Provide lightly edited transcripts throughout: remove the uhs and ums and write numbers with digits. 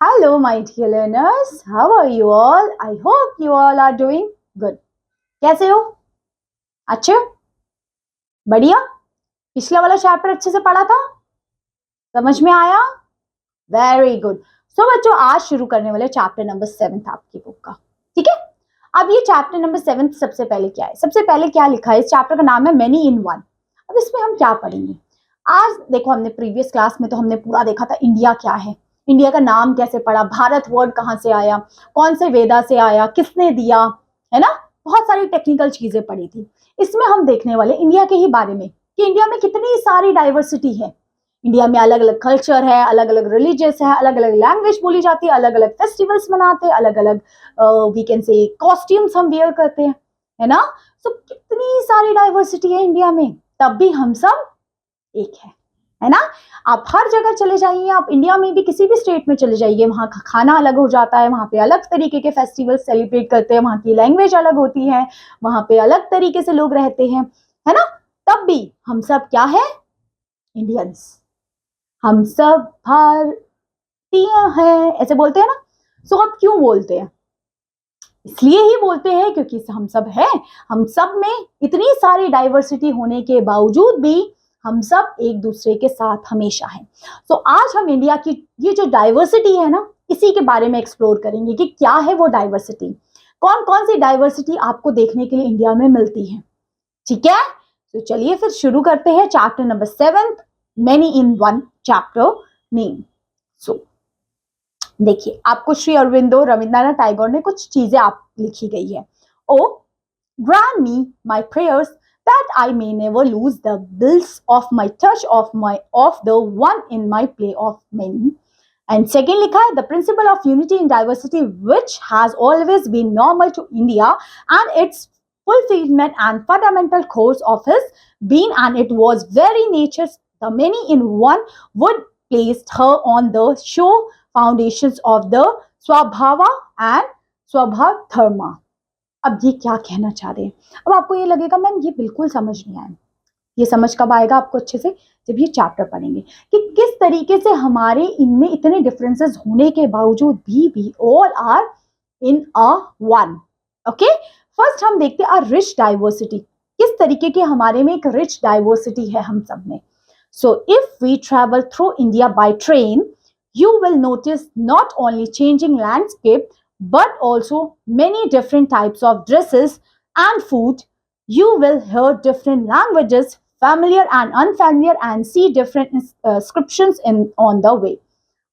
Hello, my dear learners. How are you all? I hope you all are doing good. कैसे हो? अच्छे हो? बढ़िया? पिछला वाला चैप्टर अच्छे से पढ़ा था? समझ में आया? Very good. सो बच्चों, आज शुरू करने वाले चैप्टर नंबर 7 आपकी बुक का. ठीक है? अब ये चैप्टर नंबर 7 सबसे पहले क्या है? सबसे पहले क्या लिखा है? इस चैप्टर का नाम है मेनी इन वन. अब इसमें हम क्या पढ़ेंगे? आज देखो, हमने प्रीवियस क्लास में तो हमने पूरा देखा था इंडिया क्या है, इंडिया का नाम कैसे पड़ा, भारत वर्ड कहाँ से आया, कौन से वेदा से आया, किसने दिया, है ना. बहुत सारी टेक्निकल चीजें पढ़ी थी. इसमें हम देखने वाले इंडिया के ही बारे में कि इंडिया में कितनी सारी डाइवर्सिटी है. इंडिया में अलग अलग कल्चर है, अलग अलग रिलीजियस है, अलग अलग लैंग्वेज बोली जाती है, अलग अलग फेस्टिवल्स मनाते हैं, अलग अलग वी कैन से कॉस्ट्यूम्स हम वियर करते हैं, है ना. सो कितनी सारी डाइवर्सिटी है इंडिया में, तब भी हम सब एक है ना. आप हर जगह चले जाइए, आप इंडिया में भी किसी भी स्टेट में चले जाइए, वहाँ का खाना अलग हो जाता है, वहाँ पे अलग तरीके के फेस्टिवल सेलिब्रेट करते हैं, वहाँ की लैंग्वेज अलग होती है, वहाँ पे अलग तरीके से लोग रहते हैं, है ना. तब भी हम सब क्या है? इंडियंस. हम सब भारतीय हैं, ऐसे बोलते हैं ना. सो अब क्यों बोलते हैं? इसलिए ही बोलते हैं क्योंकि हम सब हैं. हम सब में इतनी सारी डाइवर्सिटी होने के बावजूद भी हम सब एक दूसरे के साथ हमेशा हैं. तो आज हम इंडिया की ये जो डाइवर्सिटी है ना, इसी के बारे में एक्सप्लोर करेंगे कि क्या है वो डाइवर्सिटी, कौन कौन सी डाइवर्सिटी आपको देखने के लिए इंडिया में मिलती है. ठीक है, तो चलिए फिर शुरू करते हैं chapter number 7, many in one chapter name. So देखिए, आपको श्री अरविंदो रविंद्रनाथ टैगोर ने कुछ चीजें आप लिखी गई है. ओ grant me my prayers that I may never lose the bliss of my touch of the one in my play of many. And second लिखा है, the principle of unity in diversity which has always been normal to India and its fulfillment and fundamental course of his being, and it was very nature's the many in one would placed her on the show foundations of the स्वभावा and स्वभाव धर्मा. अब ये क्या कहना चाह रहे हैं? अब आपको ये लगेगा मैम ये बिल्कुल समझ नहीं आया. ये समझ कब आएगा आपको अच्छे से? जब ये चैप्टर पढ़ेंगे कि किस तरीके से हमारे इनमें इतने डिफरेंसेस होने के बावजूद भी all are in a one. Okay, first हम देखते हैं रिच डाइवर्सिटी. किस तरीके के हमारे में एक रिच डाइवर्सिटी है हम सब में. So if we travel through India by train, you will notice not only changing landscape but also many different types of dresses and food. You will hear different languages, familiar and unfamiliar, and see different inscriptions on the way.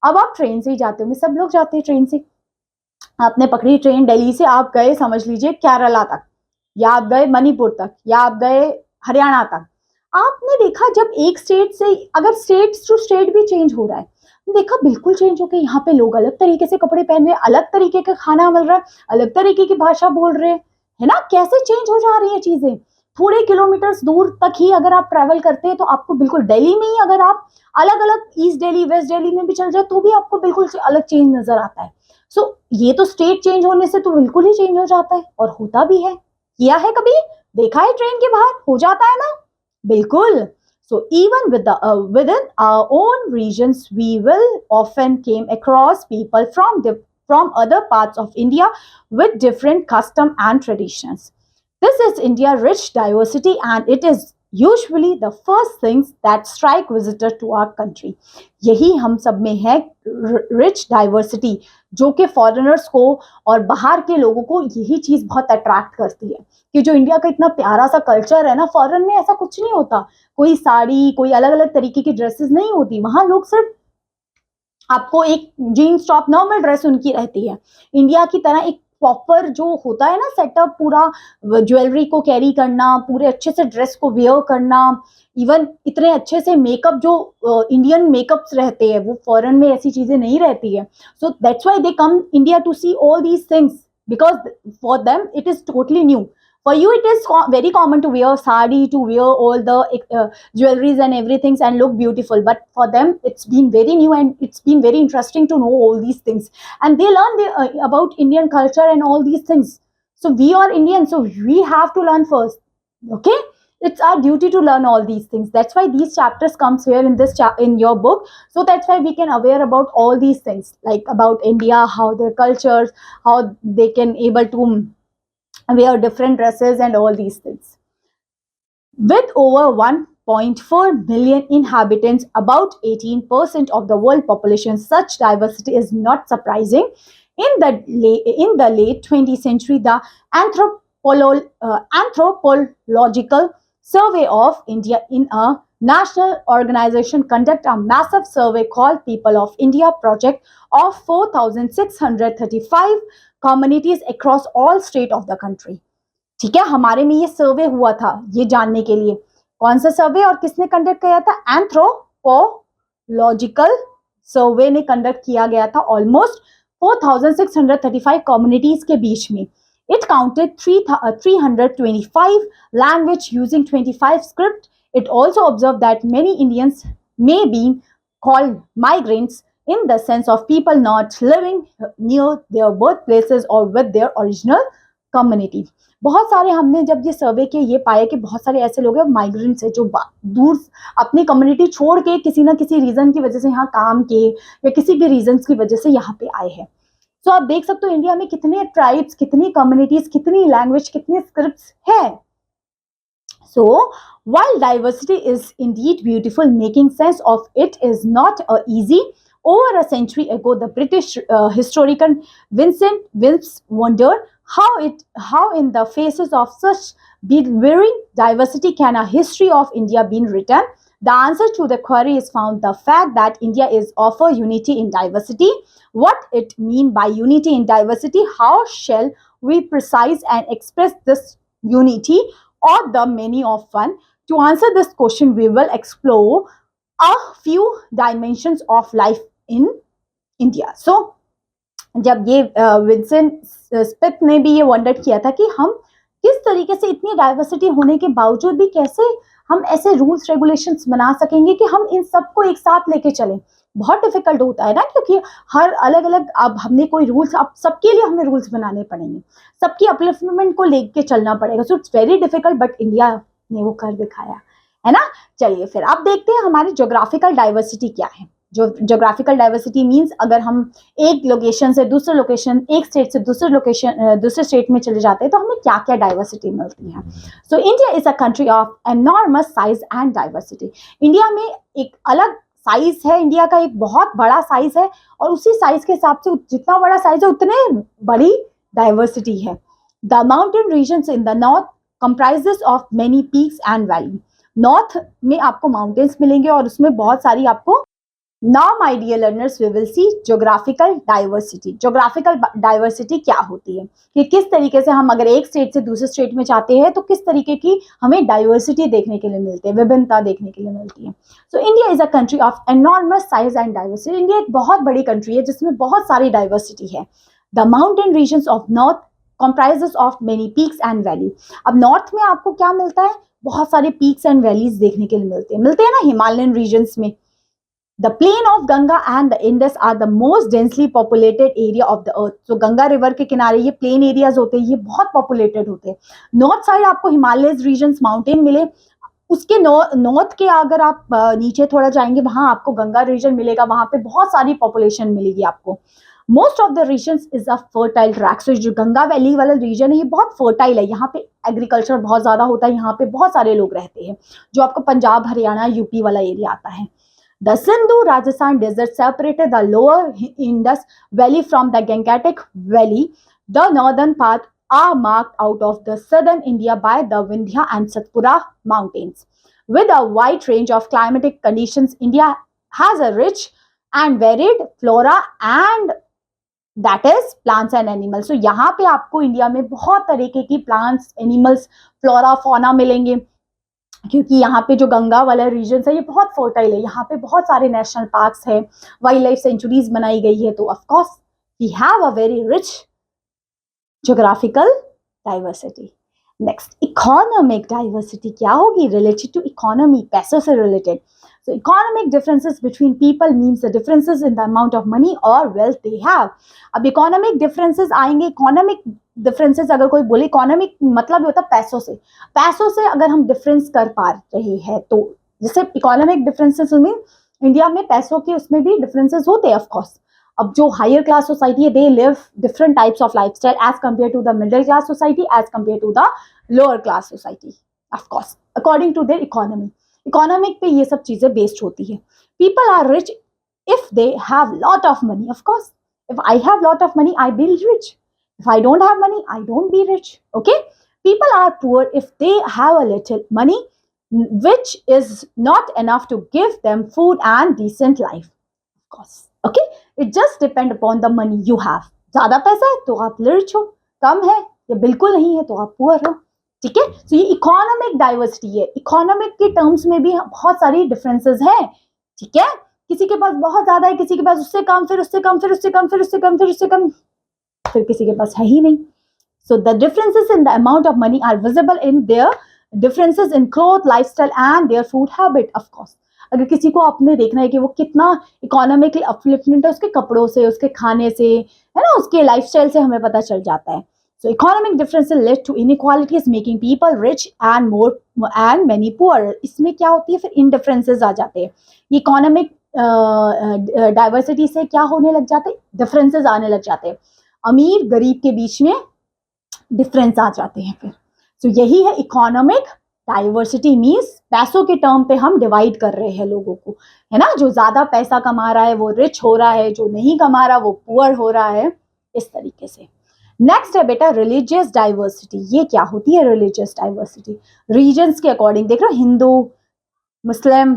अब आप train से ही जाते होंगे, सब लोग जाते हैं train से. आपने पकड़ी ट्रेन, दिल्ली से आप गए समझ लीजिए केरला तक, या आप गए मणिपुर तक, या आप गए हरियाणा तक. आपने देखा जब एक स्टेट से अगर स्टेट टू स्टेट भी चेंज हो रहा है, देखा बिल्कुल चेंज हो गया. यहाँ पे लोग अलग तरीके से कपड़े पहन रहे हैं, अलग तरीके का खाना मिल रहा है, अलग तरीके की भाषा बोल रहे हैं, है ना. कैसे चेंज हो जा रही है चीजें. थोड़े किलोमीटर्स दूर तक ही अगर आप ट्रैवल करते हैं तो आपको बिल्कुल दिल्ली में ही अगर आप अलग अलग ईस्ट दिल्ली वेस्ट दिल्ली में भी चल जाए तो भी आपको बिल्कुल अलग चेंज नजर आता है. सो ये तो स्टेट चेंज होने से तो बिल्कुल ही चेंज हो जाता है, और होता भी है. किया है कभी, देखा है ट्रेन के बाहर हो जाता है ना, बिल्कुल. So even within our own regions, we will often came across people from other parts of India with different custom and traditions. This is India rich diversity, and it is usually the first things that strike visitor to our country. यही हम सब में है rich diversity, जो कि foreigners को और बाहर के लोगों को यही चीज बहुत अट्रैक्ट करती है कि जो इंडिया का इतना प्यारा सा कल्चर है ना, फॉरेन में ऐसा कुछ नहीं होता. कोई साड़ी, कोई अलग अलग तरीके की ड्रेसेस नहीं होती. वहां लोग सिर्फ आपको एक जीन्स टॉप नॉर्मल ड्रेस उनकी रहती है. इंडिया की तरह एक प्रॉपर जो होता है ना सेटअप, पूरा ज्वेलरी को कैरी करना, पूरे अच्छे से ड्रेस को वेयर करना, इवन इतने अच्छे से मेकअप जो इंडियन मेकअप्स रहते हैं वो फॉरेन में ऐसी चीजें नहीं रहती है. So that's why they come India to see all these things, because for them it is totally new. For you it is very common to wear sari, to wear all the jewelries and everything and look beautiful, but for them it's been very new and it's been very interesting to know all these things, and they learn about Indian culture and all these things. So we are Indian, so we have to learn first. Okay, it's our duty to learn all these things. That's why these chapters comes here in this in your book. So that's why we can aware about all these things, like about India, how their cultures, how they can able to wear different dresses and all these things. With over 1.4 million inhabitants, about 18% of the world population, such diversity is not surprising. In the late 20th century, the anthropological survey of India in a national organization conduct a massive survey called People of India project of 4,635 communities across all states of the country. ठीक है, हमारे में ये सर्वे हुआ था ये जानने के लिए। कौन सा सर्वे और किसने कंडक्ट किया था? एंथ्रोपोलॉजिकल सर्वे ने कंडक्ट किया गया था ऑलमोस्ट 4,635 कम्युनिटीज के बीच में। It counted 325 language using 25 script. It also observed that many Indians may be called migrants in the sense of people not living near their birthplaces or with their original community. बहुत सारे हमने जब ये सर्वे किए ये पाया कि बहुत सारे ऐसे लोग हैं माइग्रेंट्स है जो दूर अपनी कम्युनिटी छोड़ के किसी ना किसी रीजन की वजह से यहाँ काम के या किसी भी रीजन की वजह से यहाँ पे आए हैं। सो आप देख सकते हो इंडिया में कितने ट्राइब्स, कितनी कम्युनिटीज, कितनी लैंग्वेज, कितने स्क्रिप्ट्स है। So while diversity is indeed beautiful, making sense of it is not easy. Over a century ago, the British historian Vincent Wills wondered how in the faces of such varying diversity can a history of India be written. The answer to the query is found the fact that India is offer unity in diversity. What it mean by unity in diversity? How shall we precise and express this unity or the meaning of one? To answer this question, we will explore a few dimensions of life in India. So, जब ये Vincent Smith ने भी ये wonder किया था कि हम किस तरीके से इतनी डाइवर्सिटी होने के बावजूद भी कैसे हम ऐसे रूल्स रेगुलेशंस बना सकेंगे कि हम इन सबको एक साथ लेके चलें। बहुत डिफिकल्ट होता है ना, क्योंकि हर अलग अलग अब हमने कोई रूल्स, अब सबके लिए हमें रूल्स बनाने पड़ेंगे, सबकी अपलिफ्टमेंट को लेके चलना पड़ेगा। So it's very difficult, but India ने वो कर दिखाया है ना। चलिए फिर अब देखते हैं हमारी ज्योग्राफिकल डाइवर्सिटी क्या है। जो ज्योग्राफिकल डाइवर्सिटी मींस अगर हम एक लोकेशन से दूसरे लोकेशन, एक स्टेट से दूसरे लोकेशन, दूसरे स्टेट में चले जाते हैं तो हमें क्या क्या डाइवर्सिटी मिलती है। So India is a country of enormous size and diversity. India में एक अलग साइज है, इंडिया का एक बहुत बड़ा साइज है और उसी साइज के हिसाब से जितना बड़ा साइज है उतने बड़ी डाइवर्सिटी है। The mountain regions in the north comprises of many peaks and valley. North में आपको माउंटेन्स मिलेंगे और उसमें बहुत सारी आपको। Now, my dear learners, we will see geographical diversity. Geographical diversity क्या होती है कि किस तरीके से हम अगर एक स्टेट से दूसरे स्टेट में जाते हैं तो किस तरीके की हमें डाइवर्सिटी देखने के लिए मिलती है, विभिन्नता देखने के लिए मिलती है। So India is a country of enormous size and diversity. India एक बहुत बड़ी कंट्री है जिसमें बहुत सारी डाइवर्सिटी है। The mountain regions of north comprises of many peaks and valley. अब नॉर्थ में आपको क्या मिलता है? बहुत सारे पीक्स एंड वैलीज देखने के लिए मिलते हैं ना हिमालयन रीजन्स में। The plain of Ganga and the Indus are the most densely populated area of the earth. So Ganga river के किनारे ये प्लेन एरियाज होते हैं, ये बहुत पॉपुलेटेड होते हैं। नॉर्थ साइड आपको हिमालयस रीजन्स माउंटेन मिले, उसके नॉर्थ के अगर आप नीचे थोड़ा जाएंगे वहां आपको गंगा रीजन मिलेगा, वहां पे बहुत सारी पॉपुलेशन मिलेगी आपको। Most of the regions is a fertile track. So जो गंगा वैली वाला रीजन है ये बहुत फर्टाइल है, यहाँ पे एग्रीकल्चर बहुत ज्यादा होता है, यहाँ पे बहुत सारे लोग रहते हैं, जो आपको पंजाब, हरियाणा, यूपी वाला एरिया आता है। The Sindhu Rajasthan desert separated the lower Indus Valley from the Gangetic Valley. The northern part are marked out of the southern India by the Vindhya and Satpura mountains. With a wide range of climatic conditions, India has a rich and varied flora and that is plants and animals. So यहाँ पे आपको India में बहुत तरीके की plants, animals, flora, fauna मिलेंगे, क्योंकि यहाँ पे जो गंगा वाला रीजन है ये बहुत फर्टाइल है, यहाँ पे बहुत सारे नेशनल पार्क्स है, वाइल्ड लाइफ सेंचुरीज बनाई गई है। तो of course we have a very rich geographical diversity. Next, economic diversity क्या होगी? रिलेटेड टू इकोनॉमी, पैसों से related. So economic differences between people means the differences in the amount of money or wealth they have. अब economic differences आएंगे, economic differences अगर कोई बोले, economic मतलब होता है पैसों से अगर हम डिफरेंस कर पा रहे हैं तो, जैसे इकोनॉमिक डिफरेंसेस में इंडिया में पैसों के उसमें भी डिफरेंसेस होते हैं ऑफ कोर्स। अब जो हायर क्लास सोसाइटी है, they live different types of lifestyle as compare to the middle class society, as compare to the lower class society, of course according to their economy. Economic पे ये सब चीजें based होती है। People are rich if they have lot of money, of course, if I have lot of money I be rich, if I don't have money I don't be rich. Okay, people are poor if they have a little money which is not enough to give them food and decent life, of course. Okay, it just depend upon the money you have. ज्यादा पैसा है तो आप rich हो, कम है या बिल्कुल नहीं है तो आप पुअर हो। ठीक है, तो ये इकोनॉमिक डाइवर्सिटी है। इकोनॉमिक के टर्म्स में भी बहुत सारी डिफरेंसेस हैं। ठीक है, किसी के पास बहुत ज्यादा है, किसी के पास उससे कम, फिर उससे कम, फिर उससे कम, फिर उससे कम, फिर उससे कम, फिर किसी के पास है ही नहीं। So the differences in the amount of money are visible in their differences in cloth, lifestyle and their food habit. Of course अगर किसी को आपने देखना है कि वो कितना इकोनॉमिकली अपलिफ्टमेंट है, उसके कपड़ों से, उसके खाने से, है ना, उसके लाइफस्टाइल से हमें पता चल जाता है। So economic differences led to inequalities, making people rich and more and many poor. इसमें क्या होती है, फिर indifferences आ जाते हैं। इकोनॉमिक डाइवर्सिटी से क्या होने लग जाते हैं, डिफरेंसेस आने लग जाते हैं, अमीर गरीब के बीच में डिफरेंस आ जाते हैं फिर। तो यही है इकोनॉमिक डाइवर्सिटी, मीन्स पैसों के टर्म पे हम डिवाइड कर रहे हैं लोगों को, है ना। जो ज्यादा पैसा कमा रहा है वो रिच हो रहा है, जो नहीं कमा रहा वो पुअर हो रहा है, इस तरीके से। नेक्स्ट है बेटा रिलीजियस डाइवर्सिटी। ये क्या होती है रिलीजियस डाइवर्सिटी? रीजन्स के अकॉर्डिंग देख रहे हो, Hindu, Muslim,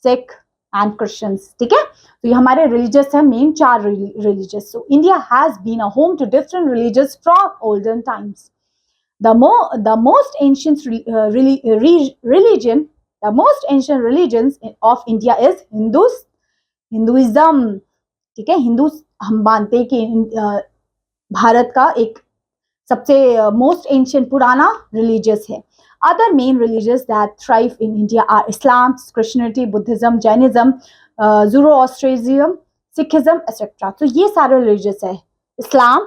Sikh and Christians. ठीक है, तो ये हमारे रिलीजियस है, main 4 religious. So India has been a home to different religious from olden times. The most ancient religion, the most ancient religions of India is Hinduism. ठीक है, हिंदू हम मानते हैं कि भारत का एक सबसे मोस्ट एंशियंट पुराना रिलीजियस है। Other main religions that thrive in India are Islam, Christianity, Buddhism, Jainism, Zoroastrianism, Sikhism, etc. तो ये सारे रिलीजियस है। इस्लाम,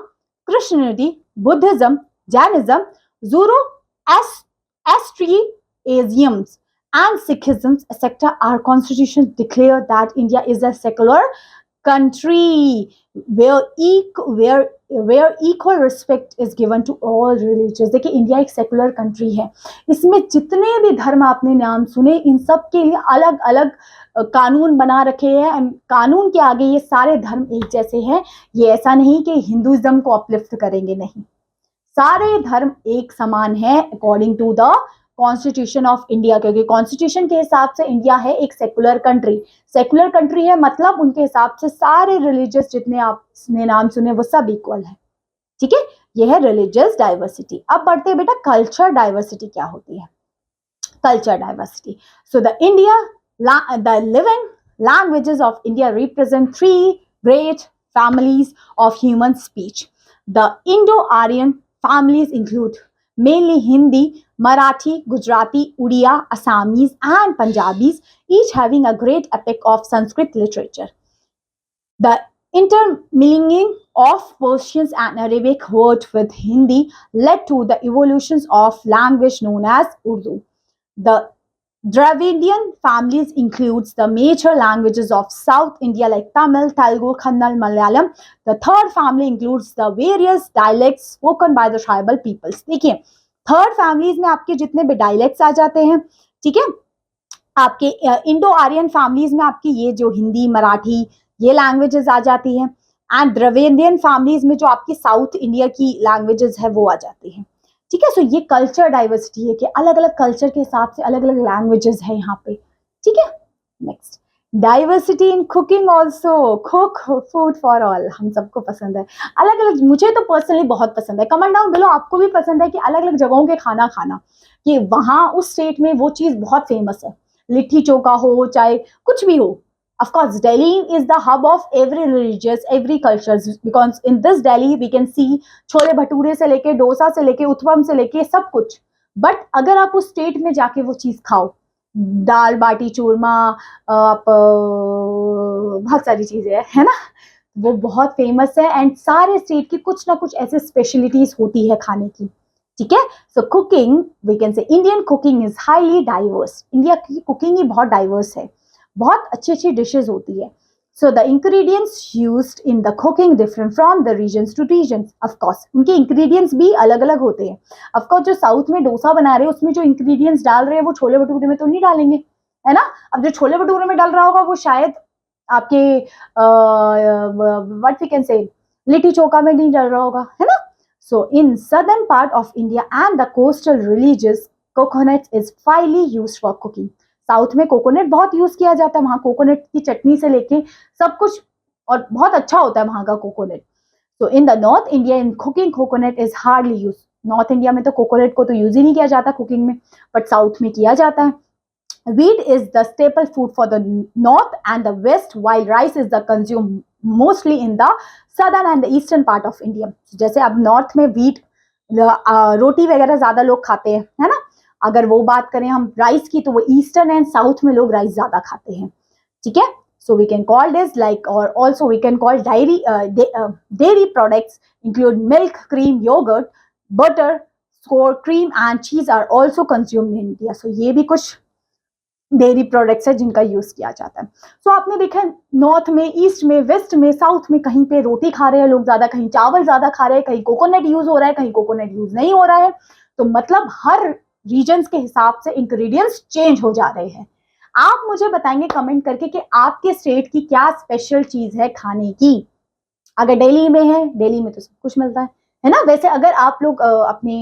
Christianity, Buddhism, Jainism, Zoroastrianism and Sikhism, etc. Our constitution declare that India is a secular country where equal respect is given to all religions. देखिए India एक secular country है, इसमें जितने भी धर्म आपने नाम सुने इन सब के लिए अलग अलग कानून बना रखे हैं। कानून के आगे ये सारे धर्म एक जैसे हैं। ये ऐसा नहीं कि हिंदुइज्म को अपलिफ्ट करेंगे, नहीं, सारे धर्म एक समान है according to the constitution of India, क्योंकि कॉन्स्टिट्यूशन के हिसाब से इंडिया है एक सेकुलर कंट्री। सेकुलर कंट्री है मतलब उनके हिसाब से सारे रिलीजियस जितने आपने नाम सुने वो सब इक्वल है। ठीक है, ये है रिलीजियस डाइवर्सिटी। अब बढ़ते हैं बेटा कल्चर डाइवर्सिटी क्या होती है। Culture diversity, so the living languages of India represent 3 great families of human speech. The Indo-Aryan families include mainly Hindi, Marathi, Gujarati, Odia, Assamese and Punjabis, each having a great epic of Sanskrit literature. The intermingling of Persian and Arabic words with Hindi led to the evolutions of language known as Urdu. The Dravidian families includes the major languages of South India like Tamil, Telugu, Kannada, Malayalam. The third family includes the various dialects spoken by the tribal peoples. देखिए third families में आपके जितने भी dialects आ जाते हैं, ठीक है, आपके इंडो आर्यन फैमिलीज में आपकी ये जो हिंदी, मराठी ये लैंग्वेजेस आ जाती हैं, एंड द्रविडियन फैमिलीज में जो आपकी साउथ इंडिया की लैंग्वेजेस है वो आ जाती हैं। ठीक है, सो ये कल्चर डाइवर्सिटी है कि अलग अलग कल्चर के हिसाब से अलग अलग लैंग्वेजेस है यहाँ पे। ठीक है, next diversity in cooking also. Cook food for all, हम सबको पसंद है अलग अलग, मुझे तो पर्सनली बहुत पसंद है। कमेंट डाउन बिलो आपको भी पसंद है कि अलग अलग जगहों के खाना खाना, कि वहाँ उस स्टेट में वो चीज़ बहुत फेमस है, लिट्टी चोखा हो चाहे कुछ भी हो। Of course, Delhi is the hub of every religious, every cultures, because in this Delhi we can see chole bhature से लेके डोसा से लेके उत्पम से लेके सब कुछ। बट अगर आप उस स्टेट में जाके वो चीज़ खाओ, दाल बाटी चूरमा, आप बहुत सारी चीज़ें है ना, वो बहुत फेमस है एंड सारे स्टेट की कुछ ना कुछ ऐसे स्पेशलिटीज होती है खाने की, ठीक है। So cooking we can say Indian cooking is highly diverse, India की कुकिंग ही बहुत डाइवर्स है, बहुत अच्छी अच्छी डिशेज होती है। So the ingredients used in the cooking different from the regions to regions, of course उनके इंग्रेडिएंट्स भी अलग अलग होते हैं। ऑफ कोर्स जो साउथ में डोसा बना रहे हैं उसमें जो इंग्रेडिएंट्स डाल रहे हैं वो छोले भटूरे में तो नहीं डालेंगे, है ना। अब जो छोले भटूरे में डाल रहा होगा वो शायद आपके व्हाट वी कैन से लिट्टी चोखा में नहीं डाल रहा होगा, है ना। So in southern part of India and the coastal villages coconut is fairly used for cooking. South में कोकोनट बहुत यूज किया जाता है, वहां कोकोनट की चटनी से लेके सब कुछ, और बहुत अच्छा होता है वहां का coconut. So in the north India in cooking coconut is hardly use, north India में तो कोकोनट को तो यूज ही नहीं किया जाता कुकिंग में, बट साउथ में किया जाता है। Wheat is the staple food for the north and the west, while rice is the consumed mostly in the southern and the eastern part of India. जैसे अब नॉर्थ में व्हीट रोटी वगैरह ज्यादा लोग खाते हैं, है ना। अगर वो बात करें हम राइस की तो वो ईस्टर्न एंड साउथ में लोग राइस ज्यादा खाते हैं, ठीक है। So we can call this like, or also we can call dairy products include milk, cream, yogurt, butter, sour cream and cheese are also consumed in India. So ये भी कुछ डेयरी प्रोडक्ट्स है जिनका यूज किया जाता है। सो आपने देखा नॉर्थ में, ईस्ट में, वेस्ट में, साउथ में कहीं पे रोटी खा रहे हैं लोग ज्यादा, कहीं चावल ज्यादा खा रहे हैं, कहीं कोकोनट यूज हो रहा है, कहीं कोकोनट यूज नहीं हो रहा है। तो मतलब हर रीजन के हिसाब से इंग्रेडिएंट्स चेंज हो जा रहे हैं। आप मुझे बताएंगे कमेंट करके कि आपके स्टेट की क्या स्पेशल चीज है खाने की। अगर दिल्ली में है, दिल्ली में तो सब कुछ मिलता है ना। वैसे अगर आप लोग अपने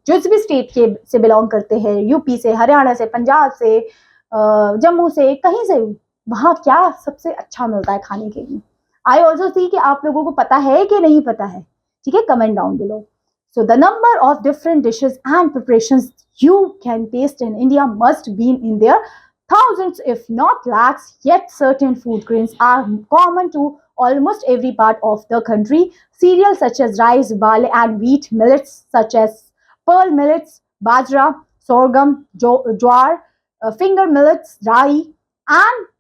जिस भी स्टेट के से बिलोंग करते हैं, यूपी से, हरियाणा से, पंजाब से, जम्मू से, कहीं से भी, वहां क्या सबसे अच्छा मिलता है खाने के लिए। आई ऑल्सो सी कि आप लोगों को पता है कि नहीं पता है, ठीक है, comment down below. So the number of different dishes and preparations you can taste in India must be in their thousands, if not lakhs. Yet certain food grains are common to almost every part of the country. Cereals such as rice, barley, and wheat, millets such as pearl millets, bajra, sorghum, jowar, finger millets, rye, and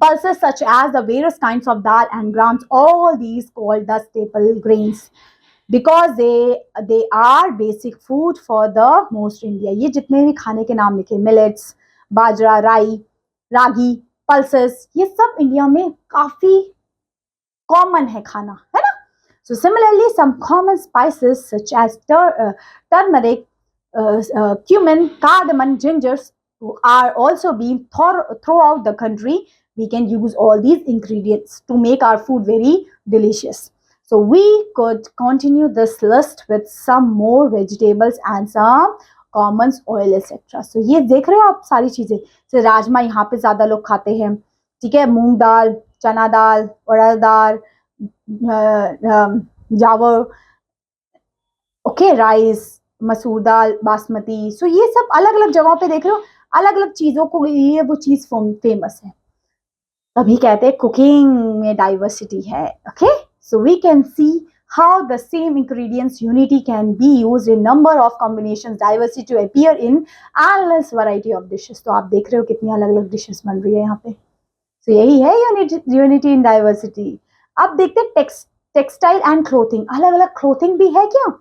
pulses such as the various kinds of dal and grams. All these called the staple grains because they are basic food for the most India. ये जितने भी खाने के नाम लिखे, millets, बाजरा, राई, रागी, pulses, ये सब इंडिया में काफी कॉमन है खाना, है ना। So similarly, some common spices such as turmeric, cumin, cardamom, gingers are also being throughout the country. We can use all these ingredients to make our food very delicious. So we could continue this list with some more vegetables and some common oil etc. So ये देख रहे हो आप सारी चीजें। तो राजमा यहाँ पे ज्यादा लोग खाते हैं, ठीक है, मूंग दाल, चना दाल, उड़द दाल, जावर, ओके, राइस, मसूर दाल, बासमती। सो ये सब अलग अलग जगहों पे देख रहे हो, अलग अलग चीजों को लिए वो चीज फेमस है, तभी कहते हैं कुकिंग में डाइवर्सिटी है। Okay, so we can see how the same ingredients unity can be used in number of combinations diversity to appear in endless variety of dishes. तो आप देख रहे हो कितनी अलग अलग डिशेस बन रही है यहाँ पे। तो यही है यूनिटी इन डाइवर्सिटी। अब देखते हैं टेक्सटाइल एंड क्लोथिंग। अलग अलग क्लोथिंग भी है क्या?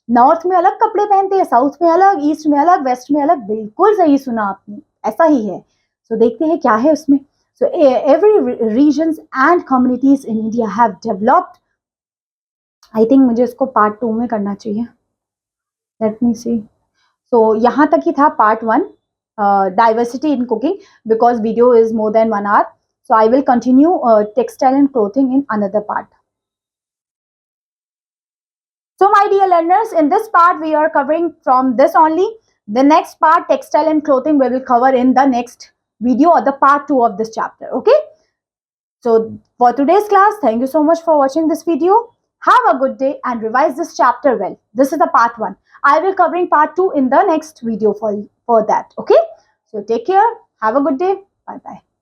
नॉर्थ में अलग कपड़े पहनते हैं, साउथ में अलग, ईस्ट में अलग, वेस्ट में अलग। बिल्कुल सही सुना आपने, ऐसा ही है। सो देखते हैं क्या है उसमें। So every regions and communities in India have developed. I think मुझे इसको पार्ट 2 में करना चाहिए। लेट मी सी। सो यहाँ तक ही था part 1, diversity in cooking, because video is more than 1 hour. So I will continue textile and clothing in another part. So my dear learners, in this part we are covering from this only. The next part, textile and clothing, we will cover in the next video or the part 2 of this chapter. Okay. So for today's class, thank you so much for watching this video. Have a good day and revise this chapter well. This is the part 1. I will covering part 2 in the next video for that. Okay. So take care. Have a good day. Bye bye.